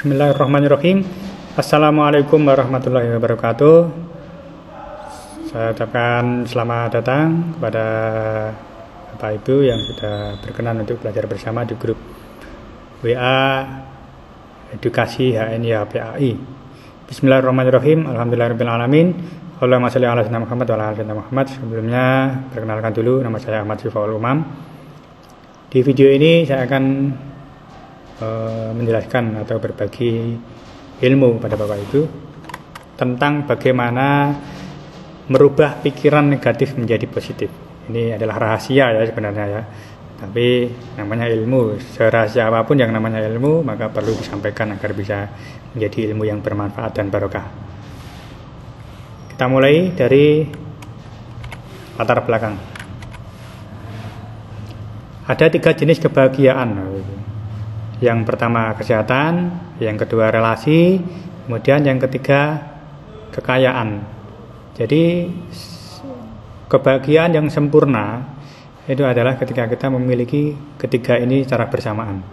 Bismillahirrahmanirrahim. Assalamualaikum warahmatullahi wabarakatuh. Saya ucapkan selamat datang kepada Bapak Ibu yang sudah berkenan untuk belajar bersama di grup WA Edukasi HNI HPAI. Bismillahirrahmanirrahim. Alhamdulillahirrahmanirrahim. Allahumma sholli ala sayyidina Muhammad wa ala ali sayyidina Muhammad. Sebelumnya perkenalkan dulu, nama saya Ahmad Syifa'ul Umam. Di video ini saya akan menjelaskan atau berbagi ilmu pada Bapak Ibu tentang bagaimana merubah pikiran negatif menjadi positif. Ini adalah rahasia ya sebenarnya ya, tapi namanya ilmu, serahasia apapun yang namanya ilmu maka perlu disampaikan agar bisa menjadi ilmu yang bermanfaat dan barokah. Kita mulai dari latar belakang. Ada 3 jenis kebahagiaan. Yang pertama kesehatan, yang kedua relasi, kemudian yang ketiga kekayaan. Jadi kebahagiaan yang sempurna itu adalah ketika kita memiliki ketiga ini secara bersamaan.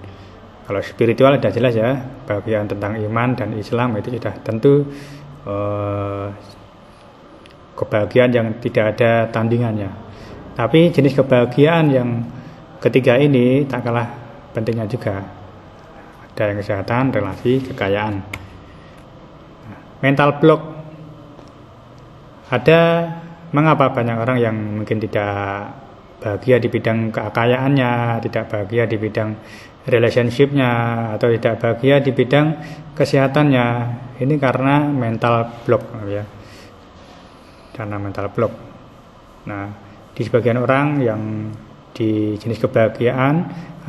Kalau spiritual sudah jelas ya, kebahagiaan tentang iman dan Islam itu sudah tentu kebahagiaan yang tidak ada tandingannya. Tapi jenis kebahagiaan yang ketiga ini tak kalah pentingnya juga. Ada yang kesehatan, relasi, kekayaan. Mental block. Ada mengapa banyak orang yang mungkin tidak bahagia di bidang kekayaannya, tidak bahagia di bidang relationship-nya, atau tidak bahagia di bidang kesehatannya. Ini karena mental block ya. Karena mental block. Nah, di sebagian orang yang di jenis kebahagiaan,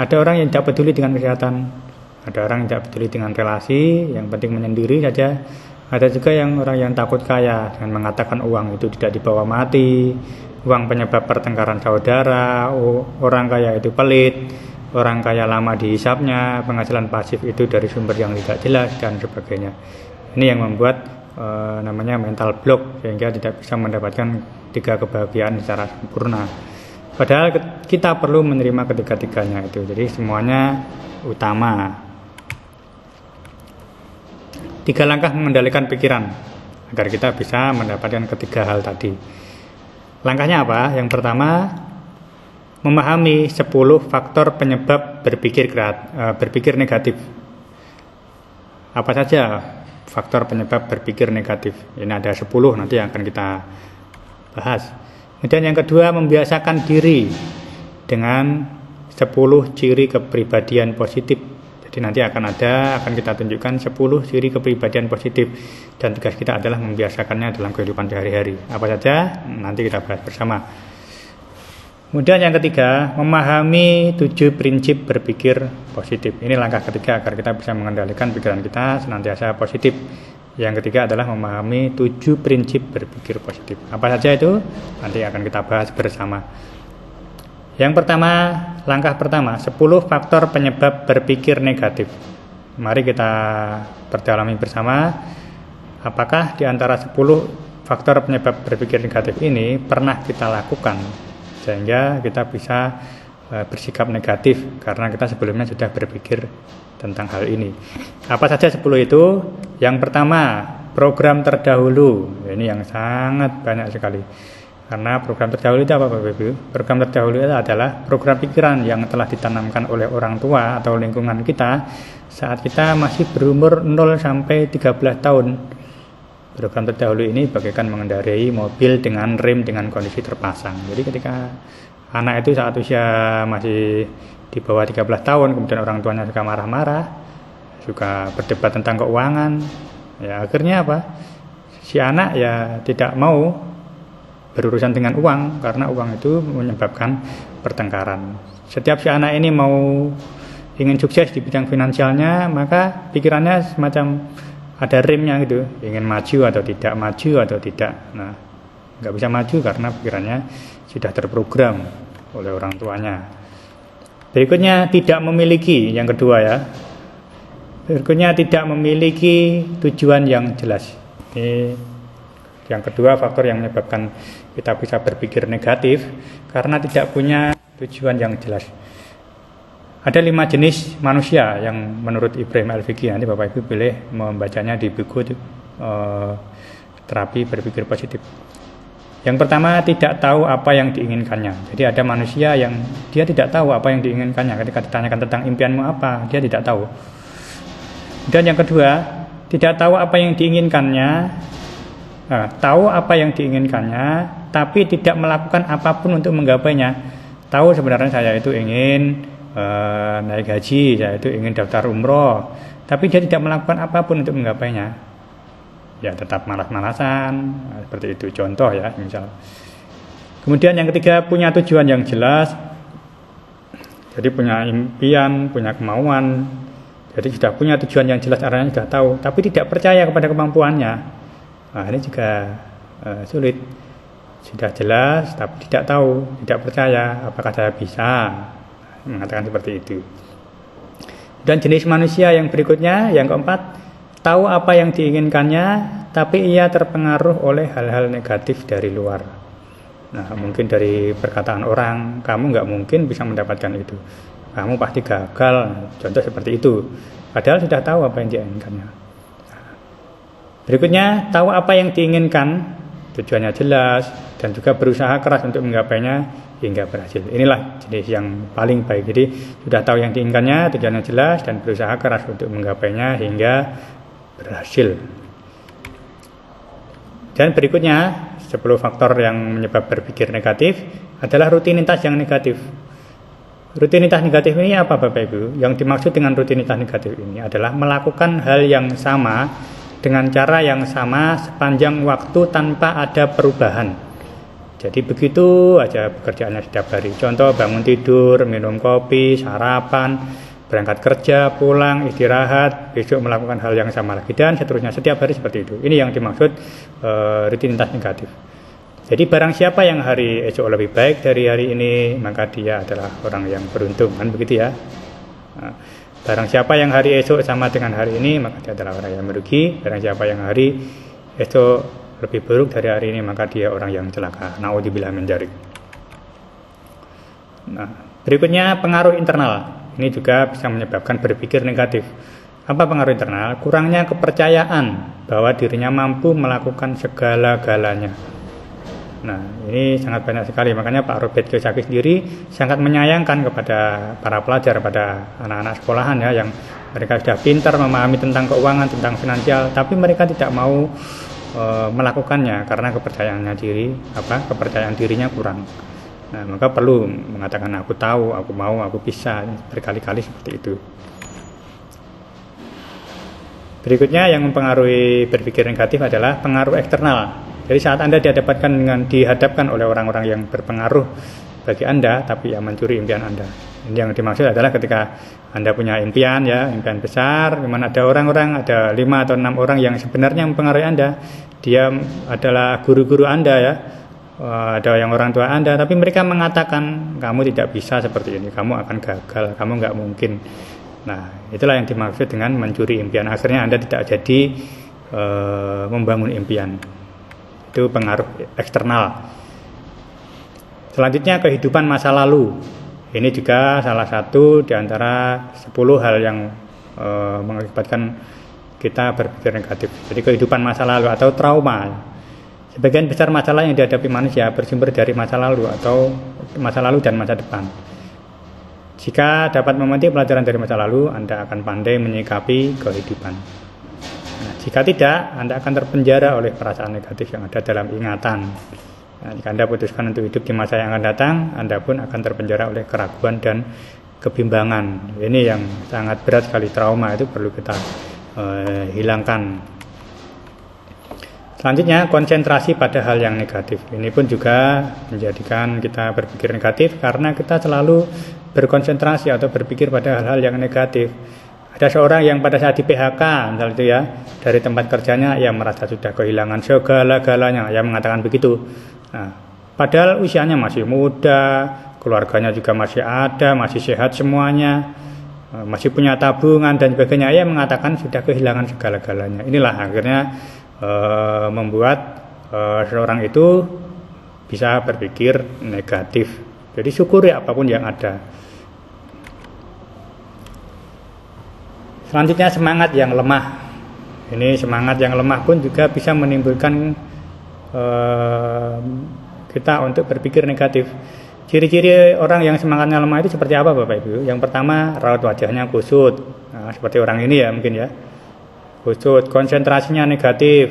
ada orang yang tidak peduli dengan kesehatan. Ada orang yang tidak peduli dengan relasi, yang penting menyendiri saja. Ada juga yang orang yang takut kaya dengan mengatakan uang itu tidak dibawa mati, uang penyebab pertengkaran saudara, orang kaya itu pelit, orang kaya lama dihisapnya, penghasilan pasif itu dari sumber yang tidak jelas dan sebagainya. Ini yang membuat namanya mental block, sehingga tidak bisa mendapatkan 3 kebahagiaan secara sempurna. Padahal kita perlu menerima ketiga-tiganya itu. Jadi semuanya utama. 3 langkah mengendalikan pikiran agar kita bisa mendapatkan ketiga hal tadi. Langkahnya apa? Yang pertama, memahami 10 faktor penyebab berpikir negatif. Apa saja faktor penyebab berpikir negatif? Ini ada 10 nanti yang akan kita bahas. Kemudian yang kedua, membiasakan diri dengan 10 ciri kepribadian positif. Jadi nanti akan kita tunjukkan 10 ciri kepribadian positif, dan tugas kita adalah membiasakannya dalam kehidupan sehari-hari. Apa saja? Nanti kita bahas bersama. Kemudian yang ketiga, memahami 7 prinsip berpikir positif. Ini langkah ketiga agar kita bisa mengendalikan pikiran kita senantiasa positif. Yang ketiga adalah memahami 7 prinsip berpikir positif. Apa saja itu? Nanti akan kita bahas bersama. Yang pertama, langkah pertama, 10 faktor penyebab berpikir negatif. Mari kita perdalami bersama. Apakah di antara 10 faktor penyebab berpikir negatif ini pernah kita lakukan sehingga kita bisa bersikap negatif karena kita sebelumnya sudah berpikir tentang hal ini. Apa saja 10 itu? Yang pertama, program terdahulu. Ini yang sangat banyak sekali. Karena program terdahulu itu apa Bapak Ibu? Program terdahulu itu adalah program pikiran yang telah ditanamkan oleh orang tua atau lingkungan kita saat kita masih berumur 0 sampai 13 tahun. Program terdahulu ini bagaikan mengendarai mobil dengan rem dengan kondisi terpasang. Jadi ketika anak itu saat usia masih di bawah 13 tahun, kemudian orang tuanya suka marah-marah, suka berdebat tentang keuangan, ya akhirnya apa? Si anak ya tidak mau berurusan dengan uang karena uang itu menyebabkan pertengkaran. Setiap si anak ini mau ingin sukses di bidang finansialnya, maka pikirannya semacam ada remnya gitu, ingin maju atau tidak, maju atau tidak. Nah, nggak bisa maju karena pikirannya sudah terprogram oleh orang tuanya. Berikutnya, tidak memiliki, yang kedua ya. Berikutnya, tidak memiliki tujuan yang jelas. Ini yang kedua faktor yang menyebabkan kita bisa berpikir negatif karena tidak punya tujuan yang jelas. Ada 5 jenis manusia yang menurut Ibrahim Al-Fiqi. Nanti Bapak Ibu boleh membacanya di buku terapi berpikir positif. Yang pertama, tidak tahu apa yang diinginkannya. Jadi ada manusia yang dia tidak tahu apa yang diinginkannya. Ketika ditanyakan tentang impianmu apa, dia tidak tahu. Dan yang kedua, tidak tahu apa yang diinginkannya. Tahu apa yang diinginkannya, tapi tidak melakukan apapun untuk menggapainya. Tahu sebenarnya saya itu ingin naik haji, saya itu ingin daftar umroh, tapi dia tidak melakukan apapun untuk menggapainya. Ya tetap malas-malasan, seperti itu contoh ya, misal. Kemudian yang ketiga, punya tujuan yang jelas. Jadi punya impian, punya kemauan. Jadi sudah punya tujuan yang jelas, arahnya sudah tahu, tapi tidak percaya kepada kemampuannya. Nah, ini juga sulit. Sudah jelas tapi tidak tahu, tidak percaya apakah saya bisa, mengatakan seperti itu. Dan jenis manusia yang berikutnya, yang keempat, tahu apa yang diinginkannya tapi ia terpengaruh oleh hal-hal negatif dari luar. Nah, mungkin dari perkataan orang, kamu nggak mungkin bisa mendapatkan itu, kamu pasti gagal, contoh seperti itu, padahal sudah tahu apa yang diinginkannya. Berikutnya, tahu apa yang diinginkan, tujuannya jelas, dan juga berusaha keras untuk menggapainya hingga berhasil. Inilah jenis yang paling baik. Jadi sudah tahu yang diinginkannya, tujuannya jelas, dan berusaha keras untuk menggapainya hingga berhasil. Dan berikutnya, 10 faktor yang menyebab berpikir negatif adalah rutinitas yang negatif. Rutinitas negatif ini apa Bapak Ibu? Yang dimaksud dengan rutinitas negatif ini adalah melakukan hal yang sama dengan cara yang sama sepanjang waktu tanpa ada perubahan. Jadi begitu aja pekerjaannya setiap hari. Contoh, bangun tidur, minum kopi, sarapan, berangkat kerja, pulang, istirahat, besok melakukan hal yang sama lagi, dan seterusnya setiap hari seperti itu. Ini yang dimaksud rutinitas negatif. Jadi barang siapa yang hari esok lebih baik dari hari ini, maka dia adalah orang yang beruntung, kan begitu ya. Barang siapa yang hari esok sama dengan hari ini, maka dia adalah orang yang merugi. Barang siapa yang hari esok lebih buruk dari hari ini, maka dia orang yang celaka. Naudzubillah min dzalik. Nah, berikutnya pengaruh internal. Ini juga bisa menyebabkan berpikir negatif. Apa pengaruh internal? Kurangnya kepercayaan bahwa dirinya mampu melakukan segala-galanya. Nah, ini sangat banyak sekali. Makanya Pak Robert Kiyosaki sendiri sangat menyayangkan kepada para pelajar, pada anak-anak sekolahan ya, yang mereka sudah pintar memahami tentang keuangan, tentang finansial, tapi mereka tidak mau melakukannya karena kepercayaan dirinya kurang. Nah, maka perlu mengatakan aku tahu, aku mau, aku bisa, berkali-kali seperti itu. Berikutnya yang mempengaruhi berpikir negatif adalah pengaruh eksternal. Jadi saat Anda dihadapkan oleh orang-orang yang berpengaruh bagi Anda, tapi yang mencuri impian Anda. Ini yang dimaksud adalah ketika Anda punya impian ya, impian besar, di mana ada 5 atau 6 orang yang sebenarnya mempengaruhi Anda. Dia adalah guru-guru Anda ya, ada yang orang tua Anda, tapi mereka mengatakan kamu tidak bisa seperti ini, kamu akan gagal, kamu nggak mungkin. Nah, itulah yang dimaksud dengan mencuri impian. Akhirnya Anda tidak jadi membangun impian. Itu pengaruh eksternal. Selanjutnya kehidupan masa lalu. Ini juga salah satu di antara 10 hal yang mengakibatkan kita berpikir negatif. Jadi kehidupan masa lalu atau trauma. Sebagian besar masalah yang dihadapi manusia bersumber dari masa lalu atau masa lalu dan masa depan. Jika dapat memetik pelajaran dari masa lalu, Anda akan pandai menyikapi kehidupan. Nah, jika tidak, Anda akan terpenjara oleh perasaan negatif yang ada dalam ingatan. Nah, jika Anda putuskan untuk hidup di masa yang akan datang, Anda pun akan terpenjara oleh keraguan dan kebimbangan. Ini yang sangat berat sekali, trauma itu perlu kita hilangkan. Selanjutnya, konsentrasi pada hal yang negatif. Ini pun juga menjadikan kita berpikir negatif karena kita selalu berkonsentrasi atau berpikir pada hal-hal yang negatif. Ada seorang yang pada saat di PHK, misalnya itu ya, dari tempat kerjanya, ia merasa sudah kehilangan segala-galanya, ia mengatakan begitu. Nah, padahal usianya masih muda, keluarganya juga masih ada, masih sehat semuanya, masih punya tabungan dan sebagainya, ia mengatakan sudah kehilangan segala-galanya. Inilah akhirnya membuat seorang itu bisa berpikir negatif. Jadi syukuri apapun yang ada. Selanjutnya semangat yang lemah. Ini semangat yang lemah pun juga bisa menimbulkan kita untuk berpikir negatif. Ciri-ciri orang yang semangatnya lemah itu seperti apa Bapak Ibu? Yang pertama, raut wajahnya kusut. Nah, seperti orang ini ya mungkin ya. Kusut, konsentrasinya negatif.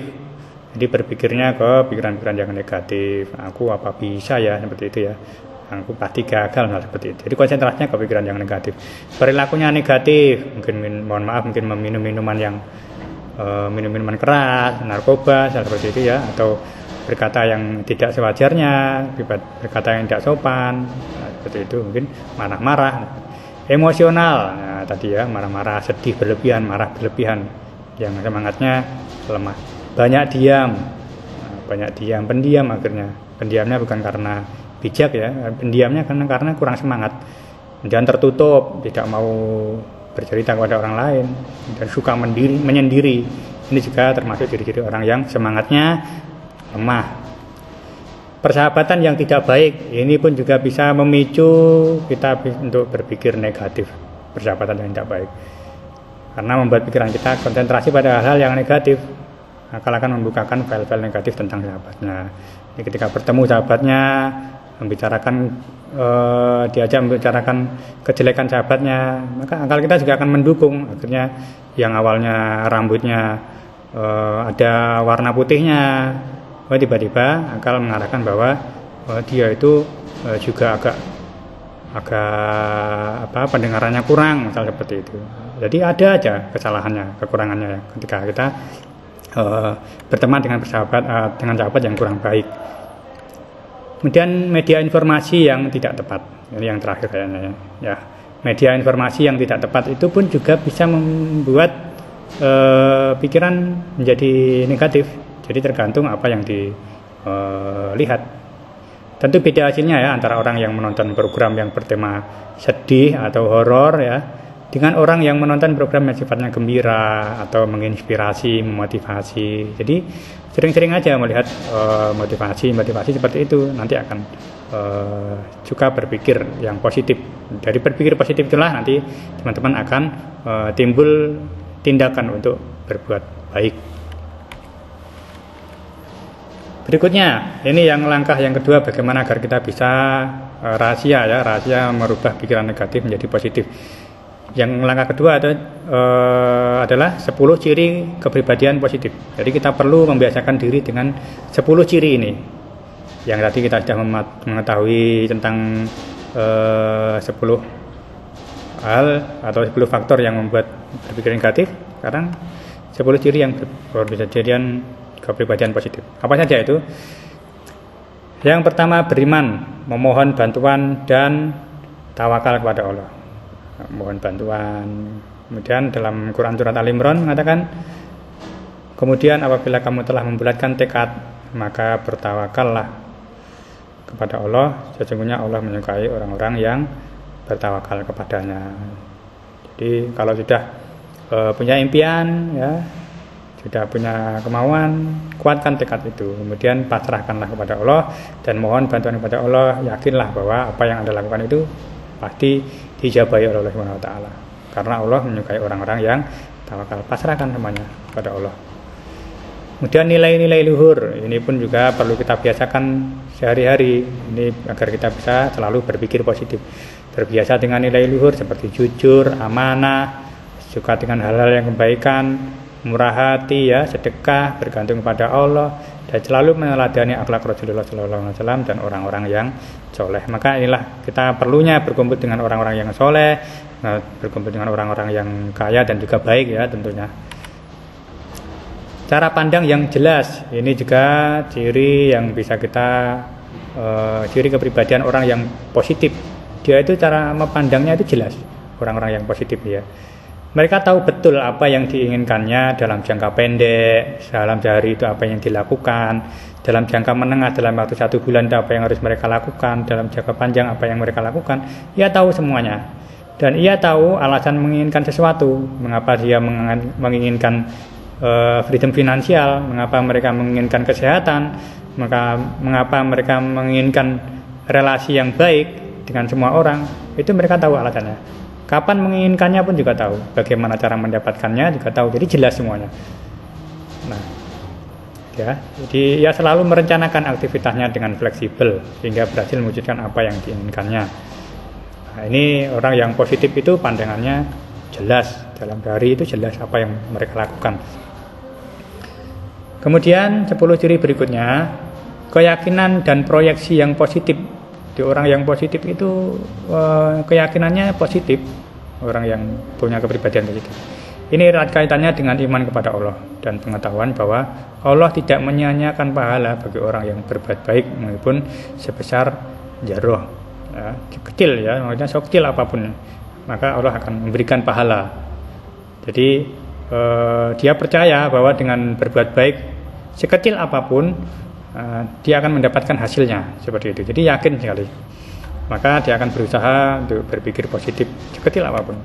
Jadi berpikirnya ke pikiran-pikiran yang negatif. Aku apa bisa ya, seperti itu ya. Aku pasti gagal, nah seperti itu. Jadi konsentrasinya ke pikiran yang negatif. Perilakunya negatif, mungkin mohon maaf mungkin meminum minuman yang minum-minuman keras, narkoba, seperti itu ya, atau berkata yang tidak sewajarnya, berkata yang tidak sopan, nah, seperti itu. Mungkin marah-marah, emosional, nah, tadi ya marah-marah, sedih berlebihan, marah berlebihan, yang semangatnya lemah. Banyak diam, pendiam akhirnya. Pendiamnya bukan karena bijak ya, pendiamnya karena kurang semangat dan tertutup, tidak mau bercerita kepada orang lain dan suka menyendiri. Ini juga termasuk ciri-ciri orang yang semangatnya lemah. Persahabatan yang tidak baik ini pun juga bisa memicu kita untuk berpikir negatif. Persahabatan yang tidak baik karena membuat pikiran kita konsentrasi pada hal-hal yang negatif, akan membukakan file-file negatif tentang sahabatnya. Jadi ketika bertemu sahabatnya, diajak membicarakan kejelekan sahabatnya, maka akal kita juga akan mendukung. Akhirnya yang awalnya rambutnya ada warna putihnya, tiba-tiba akal mengarahkan bahwa dia itu juga agak pendengarannya kurang, misal seperti itu. Jadi ada aja kesalahannya, kekurangannya ketika kita berteman dengan sahabat yang kurang baik. Kemudian media informasi yang tidak tepat, ini yang terakhir kayaknya ya. Media informasi yang tidak tepat itu pun juga bisa membuat pikiran menjadi negatif. Jadi tergantung apa yang dilihat. Tentu beda hasilnya ya antara orang yang menonton program yang bertema sedih atau horor ya, dengan orang yang menonton program yang sifatnya gembira atau menginspirasi, memotivasi. Jadi sering-sering aja melihat motivasi seperti itu, nanti akan juga berpikir yang positif. Dari berpikir positif itulah nanti teman-teman akan timbul tindakan untuk berbuat baik. Berikutnya, ini yang langkah yang kedua, bagaimana agar kita bisa rahasia merubah pikiran negatif menjadi positif. Yang langkah kedua adalah 10 ciri kepribadian positif. Jadi kita perlu membiasakan diri dengan 10 ciri ini. Yang tadi kita sudah mengetahui tentang 10 hal atau 10 faktor yang membuat berpikir negatif. Sekarang 10 ciri yang kepribadian positif. Apa saja itu? Yang pertama, beriman, memohon bantuan dan tawakal kepada Allah. Mohon bantuan. Kemudian dalam Quran surat Al-Imran mengatakan, kemudian apabila kamu telah membulatkan tekad, maka bertawakallah kepada Allah. Sesungguhnya Allah menyukai orang-orang yang bertawakal kepadanya. Jadi kalau sudah punya impian ya, sudah punya kemauan, kuatkan tekad itu. Kemudian pasrahkanlah kepada Allah dan mohon bantuan kepada Allah. Yakinlah bahwa apa yang Anda lakukan itu pasti dijabahi oleh Allah Subhanahu wa taala. Karena Allah menyukai orang-orang yang tawakal. Pasrahkan semuanya kepada Allah. Kemudian nilai-nilai luhur, ini pun juga perlu kita biasakan sehari-hari. Ini agar kita bisa selalu berpikir positif. Terbiasa dengan nilai luhur seperti jujur, amanah, suka dengan hal-hal yang kebaikan, murah hati ya, sedekah, bergantung kepada Allah, dan selalu meneladani akhlak Rasulullah SAW dan orang-orang yang soleh. Maka inilah kita perlunya berkumpul dengan orang-orang yang soleh, berkumpul dengan orang-orang yang kaya dan juga baik ya tentunya. Cara pandang yang jelas, ini juga ciri yang bisa kita ciri kepribadian orang yang positif. Dia itu cara memandangnya itu jelas, orang-orang yang positif ya. Mereka tahu betul apa yang diinginkannya dalam jangka pendek, dalam sehari itu apa yang dilakukan, dalam jangka menengah, dalam waktu 1 bulan apa yang harus mereka lakukan, dalam jangka panjang apa yang mereka lakukan. Ia tahu semuanya. Dan ia tahu alasan menginginkan sesuatu, mengapa dia menginginkan freedom finansial, mengapa mereka menginginkan kesehatan, mengapa mereka menginginkan relasi yang baik dengan semua orang. Itu mereka tahu alasannya. Kapan menginginkannya pun juga tahu. Bagaimana cara mendapatkannya juga tahu. Jadi jelas semuanya. Nah, ya, jadi ya selalu merencanakan aktivitasnya dengan fleksibel sehingga berhasil mewujudkan apa yang diinginkannya. Nah, ini orang yang positif itu pandangannya jelas, dalam hari itu jelas apa yang mereka lakukan. Kemudian 10 ciri berikutnya, keyakinan dan proyeksi yang positif. Di orang yang positif itu keyakinannya positif, orang yang punya kepribadian positif. Ini erat kaitannya dengan iman kepada Allah dan pengetahuan bahwa Allah tidak menyia-nyiakan pahala bagi orang yang berbuat baik meskipun sebesar jarrah, ya, kecil ya, maksudnya sekecil apapun, maka Allah akan memberikan pahala. Jadi dia percaya bahwa dengan berbuat baik sekecil apapun dia akan mendapatkan hasilnya seperti itu. Jadi yakin sekali. Maka dia akan berusaha untuk berpikir positif sekecil apapun.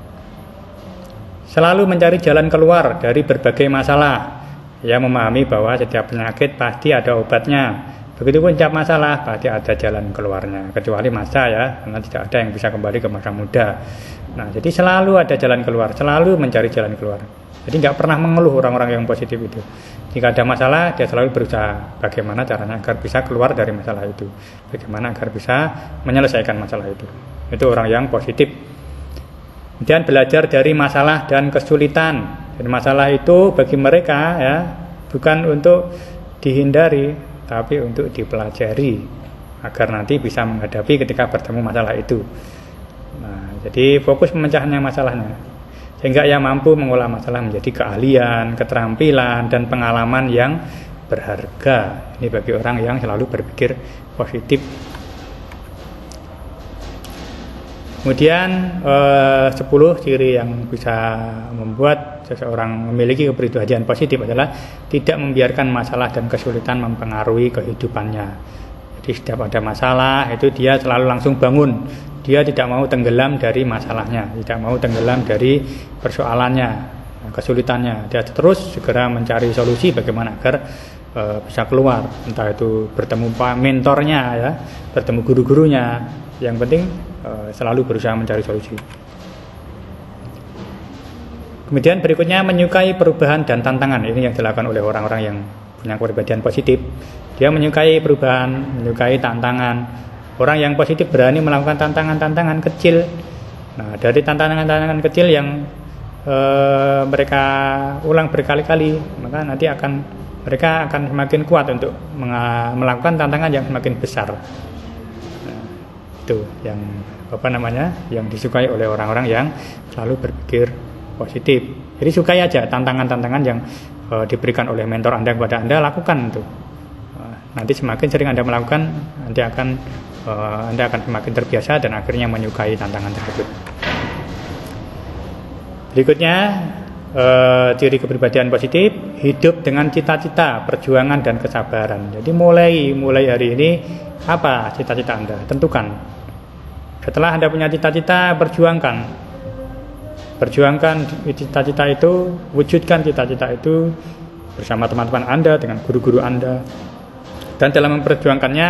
Selalu mencari jalan keluar dari berbagai masalah. Ia memahami bahwa setiap penyakit pasti ada obatnya. Begitupun setiap masalah pasti ada jalan keluarnya. Kecuali masa ya, karena tidak ada yang bisa kembali ke masa muda. Nah, jadi selalu ada jalan keluar, selalu mencari jalan keluar. Jadi nggak pernah mengeluh orang-orang yang positif itu. Jika ada masalah, dia selalu berusaha bagaimana caranya agar bisa keluar dari masalah itu. Bagaimana agar bisa menyelesaikan masalah itu. Itu orang yang positif. Kemudian belajar dari masalah dan kesulitan. Dan masalah itu bagi mereka ya bukan untuk dihindari, tapi untuk dipelajari agar nanti bisa menghadapi ketika bertemu masalah itu. Nah, jadi fokus memecahnya masalahnya, sehingga ia mampu mengolah masalah menjadi keahlian, keterampilan, dan pengalaman yang berharga. Ini bagi orang yang selalu berpikir positif. Kemudian 10 ciri yang bisa membuat seseorang memiliki kepribadian positif adalah tidak membiarkan masalah dan kesulitan mempengaruhi kehidupannya. Jadi setiap ada masalah itu dia selalu langsung bangun. Dia tidak mau tenggelam dari masalahnya, tidak mau tenggelam dari persoalannya, kesulitannya. Dia terus segera mencari solusi bagaimana agar bisa keluar. Entah itu bertemu mentornya ya, bertemu guru-gurunya. Yang penting selalu berusaha mencari solusi. Kemudian berikutnya menyukai perubahan dan tantangan. Ini yang dilakukan oleh orang-orang yang punya kepribadian positif. Dia menyukai perubahan, menyukai tantangan. Orang yang positif berani melakukan tantangan-tantangan kecil. Nah, dari tantangan-tantangan kecil yang mereka ulang berkali-kali, maka nanti mereka akan semakin kuat untuk melakukan tantangan yang semakin besar. Nah, itu yang yang disukai oleh orang-orang yang selalu berpikir positif. Jadi sukai aja tantangan-tantangan yang diberikan oleh mentor Anda kepada Anda, lakukan itu. Nanti semakin sering Anda melakukan, Anda akan semakin terbiasa dan akhirnya menyukai tantangan tersebut. Berikutnya ciri kepribadian positif, hidup dengan cita-cita, perjuangan dan kesabaran. Jadi mulai hari ini apa cita-cita Anda? Tentukan. Setelah Anda punya cita-cita, perjuangkan cita-cita itu, wujudkan cita-cita itu bersama teman-teman Anda, dengan guru-guru Anda. Dan dalam memperjuangkannya,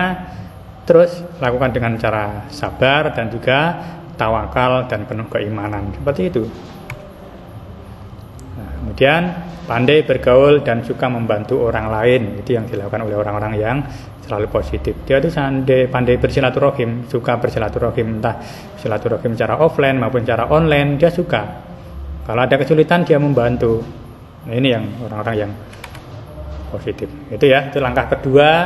terus lakukan dengan cara sabar dan juga tawakal dan penuh keimanan. Seperti itu. Nah, kemudian pandai bergaul dan suka membantu orang lain. Itu yang dilakukan oleh orang-orang yang selalu positif. Dia itu pandai bersilaturahim, suka bersilaturahim, entah silaturahim secara offline maupun secara online, dia suka. Kalau ada kesulitan dia membantu. Nah, ini yang orang-orang yang positif. Itu ya, itu langkah kedua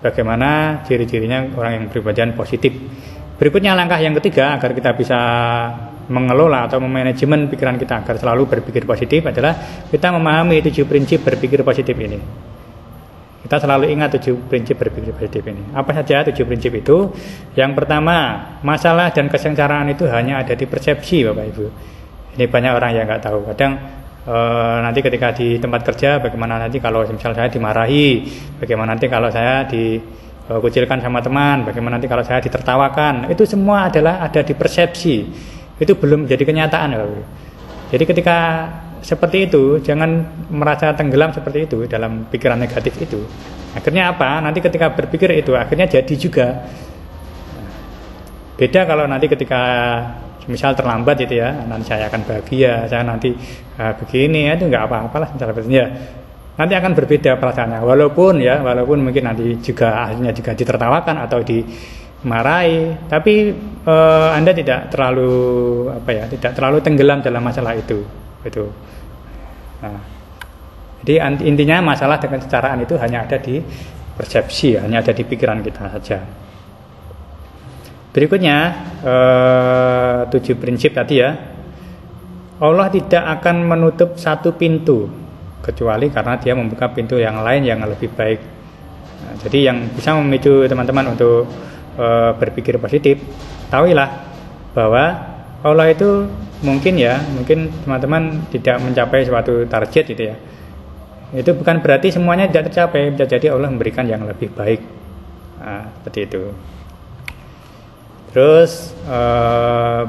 bagaimana ciri-cirinya orang yang berkepribadian positif. Berikutnya langkah yang ketiga agar kita bisa mengelola atau memanajemen pikiran kita agar selalu berpikir positif adalah kita memahami 7 prinsip berpikir positif ini. Kita selalu ingat 7 prinsip berpikir positif ini. Apa saja 7 prinsip itu? Yang pertama, masalah dan kesengsaraan itu hanya ada di persepsi, Bapak Ibu. Ini banyak orang yang nggak tahu. Kadang nanti ketika di tempat kerja, bagaimana nanti kalau misalnya saya dimarahi, bagaimana nanti kalau saya dikucilkan sama teman, bagaimana nanti kalau saya ditertawakan. Itu semua adalah ada di persepsi. Itu belum jadi kenyataan, Bapak Ibu. Jadi ketika seperti itu, jangan merasa tenggelam seperti itu dalam pikiran negatif itu. Akhirnya apa? Nanti ketika berpikir itu, akhirnya jadi juga. Beda kalau nanti ketika misal terlambat itu ya, nanti saya akan bahagia, saya nanti begini ya, itu nggak apa-apalah ya. Nanti akan berbeda perasaannya, walaupun mungkin nanti juga akhirnya juga ditertawakan atau dimarahi, tapi Anda tidak terlalu tenggelam dalam masalah itu. Nah, jadi intinya masalah dengan kesetaraan itu hanya ada di persepsi, hanya ada di pikiran kita saja. Berikutnya 7 prinsip tadi ya. Allah tidak akan menutup satu pintu kecuali karena dia membuka pintu yang lain yang lebih baik. Nah, jadi yang bisa memicu teman-teman untuk berpikir positif, tahuilah bahwa Allah itu mungkin teman-teman tidak mencapai suatu target gitu ya. Itu bukan berarti semuanya tidak tercapai, bisa jadi Allah memberikan yang lebih baik. Nah, seperti itu. Terus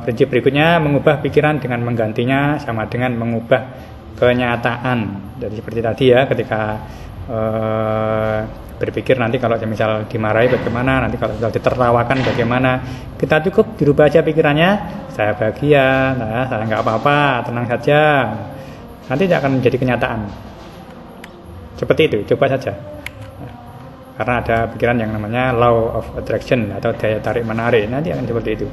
prinsip berikutnya, mengubah pikiran dengan menggantinya sama dengan mengubah kenyataan. Jadi seperti tadi ya, ketika berpikir nanti kalau misal dimarahi bagaimana, nanti kalau ditertawakan bagaimana, kita cukup dirubah aja pikirannya, saya bahagia, saya nggak apa-apa, tenang saja, nanti akan menjadi kenyataan. Seperti itu, coba saja. Karena ada pikiran yang namanya law of attraction atau daya tarik menarik, nanti akan seperti itu.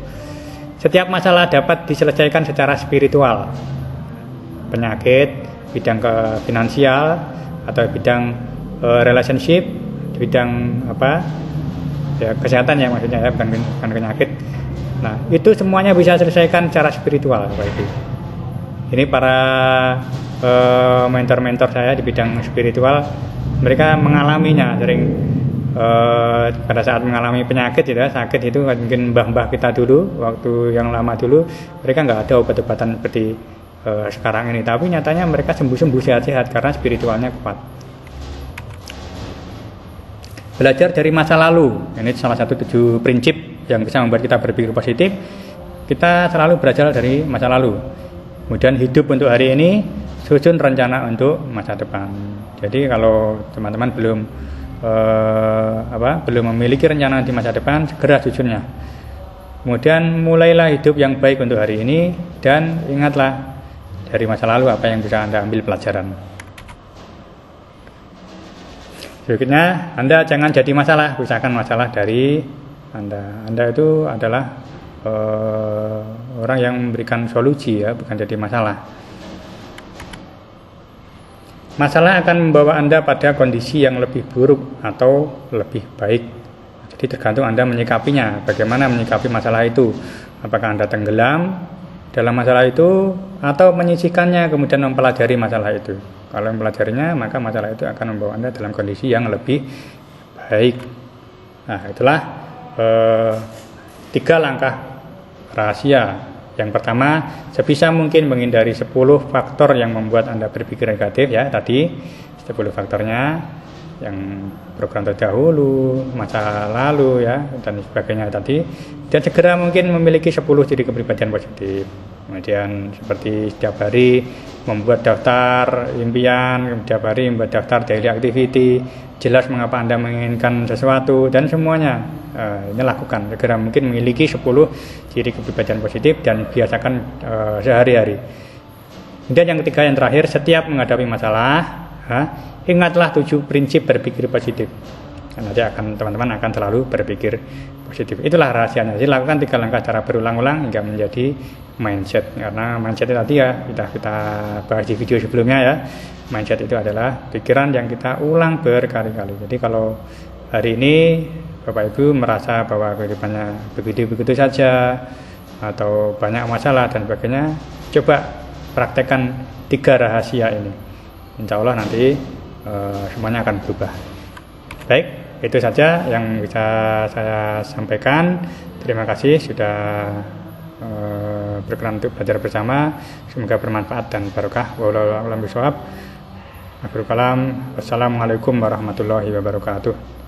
Setiap masalah dapat diselesaikan secara spiritual. Penyakit, bidang finansial atau bidang relationship, bidang kesehatan ya maksudnya ya, bukan penyakit. Nah, itu semuanya bisa selesaikan secara spiritual Bapak Ibu. Ini para mentor-mentor saya di bidang spiritual, mereka mengalaminya sering pada saat mengalami penyakit ya, sakit itu mungkin mbah-mbah kita dulu, waktu yang lama dulu, mereka nggak ada obat-obatan seperti sekarang ini, tapi nyatanya mereka sembuh-sembuh sehat-sehat karena spiritualnya kuat. Belajar dari masa lalu, ini salah satu 7 prinsip yang bisa membuat kita berpikir positif. Kita selalu belajar dari masa lalu, kemudian hidup untuk hari ini, susun rencana untuk masa depan. Jadi kalau teman-teman belum memiliki rencana di masa depan, segera susunnya. Kemudian mulailah hidup yang baik untuk hari ini, dan ingatlah dari masa lalu apa yang bisa Anda ambil pelajaran. Berikutnya, Anda jangan jadi masalah, pisahkan masalah dari Anda. Anda itu adalah orang yang memberikan solusi ya, bukan jadi masalah. Masalah akan membawa Anda pada kondisi yang lebih buruk atau lebih baik. Jadi tergantung Anda menyikapinya, bagaimana menyikapi masalah itu. Apakah Anda tenggelam dalam masalah itu atau menyisihkannya kemudian mempelajari masalah itu. Kalau mempelajarinya, maka masalah itu akan membawa Anda dalam kondisi yang lebih baik. Nah, itulah 3 langkah rahasia. Yang pertama, sebisa mungkin menghindari 10 faktor yang membuat Anda berpikir negatif ya, tadi 10 faktornya, yang program terdahulu, masa lalu ya, dan sebagainya tadi. Dan segera mungkin memiliki 10 ciri kepribadian positif. Kemudian seperti setiap hari membuat daftar impian, setiap hari membuat daftar daily activity, jelas mengapa Anda menginginkan sesuatu, dan semuanya ini lakukan. Segera mungkin memiliki 10 ciri kepribadian positif dan biasakan sehari-hari. Kemudian yang ketiga, yang terakhir, setiap menghadapi masalah, ingatlah 7 prinsip berpikir positif. Nanti teman-teman akan selalu berpikir positif. Itulah rahasianya. Jadi lakukan 3 langkah secara berulang-ulang hingga menjadi mindset. Karena mindset itu tadi ya kita bahas di video sebelumnya ya. Mindset itu adalah pikiran yang kita ulang berkali-kali. Jadi kalau hari ini Bapak Ibu merasa bahwa kehidupannya begitu-begitu saja atau banyak masalah dan sebagainya, coba praktekkan 3 rahasia ini. Insya Allah nanti semuanya akan berubah. Baik, itu saja yang bisa saya sampaikan. Terima kasih sudah berkenan untuk belajar bersama. Semoga bermanfaat dan barokah. Wallahu a'lam bishawab. Akhirul kalam. Wassalamualaikum warahmatullahi wabarakatuh.